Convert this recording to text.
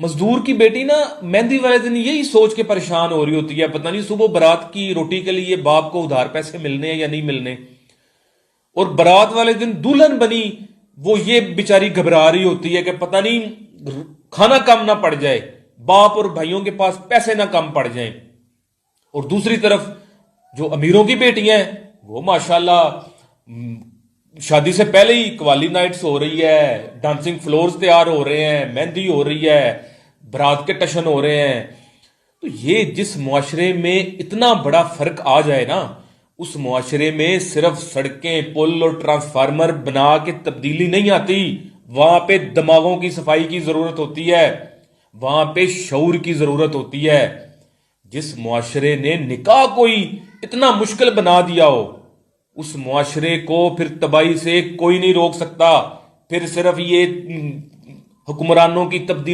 مزدور کی بیٹی نا مہندی والے دن یہی سوچ کے پریشان ہو رہی ہوتی ہے، پتہ نہیں صبح برات کی روٹی کے لیے باپ کو ادھار پیسے ملنے ہیں یا نہیں ملنے، اور برات والے دن دلہن بنی وہ یہ بیچاری گھبرا رہی ہوتی ہے کہ پتہ نہیں کھانا کم نہ پڑ جائے، باپ اور بھائیوں کے پاس پیسے نہ کم پڑ جائیں۔ اور دوسری طرف جو امیروں کی بیٹیاں ہیں وہ ماشاءاللہ شادی سے پہلے ہی قوالی نائٹس ہو رہی ہے، ڈانسنگ فلورز تیار ہو رہے ہیں، مہندی ہو رہی ہے، برات کے ٹشن ہو رہے ہیں۔ تو یہ جس معاشرے میں اتنا بڑا فرق آ جائے نا، اس معاشرے میں صرف سڑکیں، پل اور ٹرانسفارمر بنا کے تبدیلی نہیں آتی، وہاں پہ دماغوں کی صفائی کی ضرورت ہوتی ہے، وہاں پہ شعور کی ضرورت ہوتی ہے۔ جس معاشرے نے نکاح کوئی اتنا مشکل بنا دیا ہو، اس معاشرے کو پھر تباہی سے کوئی نہیں روک سکتا، پھر صرف یہ حکمرانوں کی تبدیلی